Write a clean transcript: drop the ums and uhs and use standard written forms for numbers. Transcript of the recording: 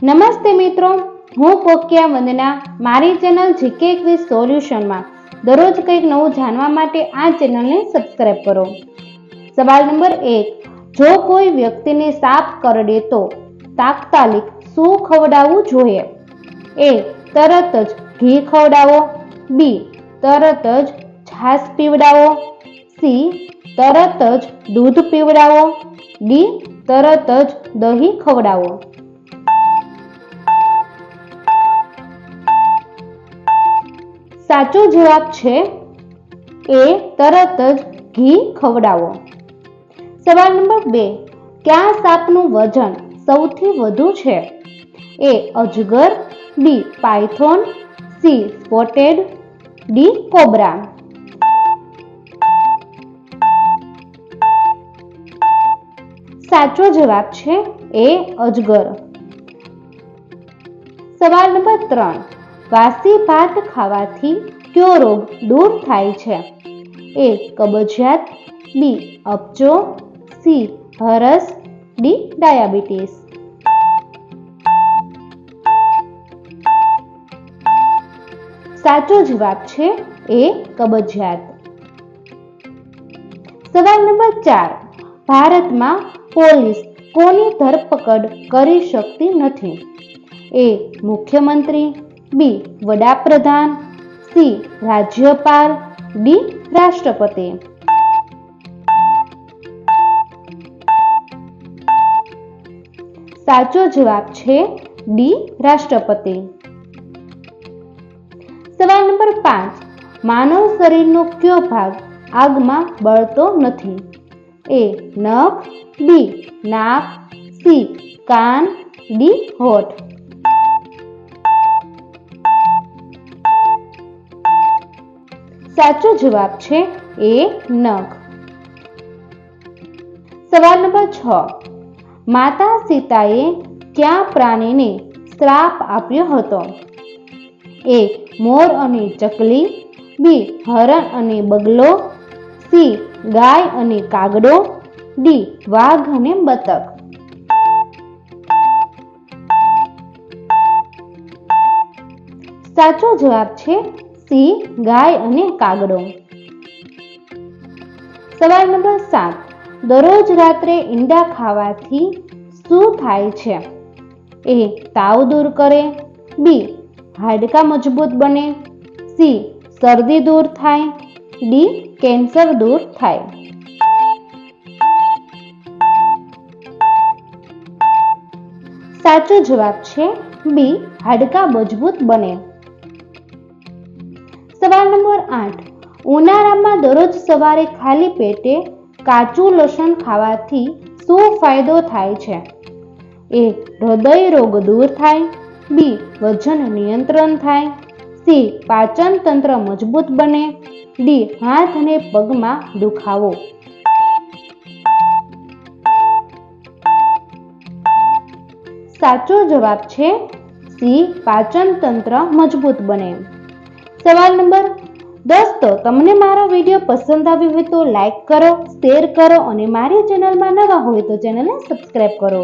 નમસ્તે મિત્રો, હું પોક્યા વંદના મારી ચેનલ જીકે ક્વિઝ સોલ્યુશનમાં દરરોજ કંઈક નવું જાણવા માટે આ ચેનલને સબસ્ક્રાઇબ કરો. સવાલ નંબર 1. જો કોઈ વ્યક્તિને સાપ કરડે તો તાત્કાલિક શું ખવડાવવું જોઈએ? A. તરત જ ઘી ખવડાવો. B. તરત જ છાશ પીવડાવો. C. તરત જ દૂધ પીવડાવો. D. તરત જ દહીં ખવડાવો. સાચો જવાબ છે A. તરત જ ઘી ખવડાવો. સવાલ નંબર 2. કયા સાપનું વજન સૌથી વધુ છે? A. અજગર. B. Python. C. Spotted. D. Cobra. સાચો જવાબ છે A. અજગર. સવાલ નંબર 3. વાસી ભાત ખાવાથી કયો રોગ દૂર થાય છે? A. કબજિયાત. B. અપચો. C. હરસ. D. ડાયાબિટીસ. સાચો જવાબ છે A. કબજિયાત. સવાલ નંબર 4. ભારતમાં પોલીસ કોની ધરપકડ કરી શકતી નથી? A. મુખ્યમંત્રી. B. વડાપ્રધાન. C. રાજ્યપાલ. D. રાષ્ટ્રપતિ. સાચો જવાબ છે D. રાષ્ટ્રપતિ. સવાલ નંબર 5. માનવ શરીરનો કયો ભાગ આગમાં બળતો નથી? A. નખ. B. નાક. C. કાન. D. હોઠ. સાચો જવાબ છે A. નખ. સવાલ નંબર 6. માતા સીતાએ કયા પ્રાણીને શ્રાપ આપ્યો હતો? A. મોર અને ચકલી. B. હરણ અને બગલો. C. ગાય અને કાગડો. D. વાઘ અને બતક. સાચો જવાબ છે C. ગાય અને કાગડો. સવાલ નંબર 7. દરરોજ રાત્રે ઈંડા ખાવાથી શું થાય છે? A. તાવ દૂર કરે. B. હાડકાં મજબૂત બને. C. શરદી દૂર થાય. D. કેન્સર દૂર થાય. સાચો જવાબ છે B. હાડકાં મજબૂત બને. સવાલ નંબર 8. ઉનાળામાં દરરોજ સવારે ખાલી પેટે કાચું લસણ ખાવાથી શું ફાયદો થાય છે? A. હૃદય રોગ દૂર થાય. B. વજન નિયંત્રણ થાય. C. પાચન તંત્ર મજબૂત બને. D. હાથ અને પગમાં દુખાવો. સાચો જવાબ છે C. પાચન તંત્ર મજબૂત બને. સવાલ નંબર 10. તો તમને મારો વિડીયો પસંદ આવ્યો હોય તો લાઈક કરો, શેર કરો અને મારી ચેનલમાં નવા હોય તો ચેનલને સબસ્ક્રાઇબ કરો.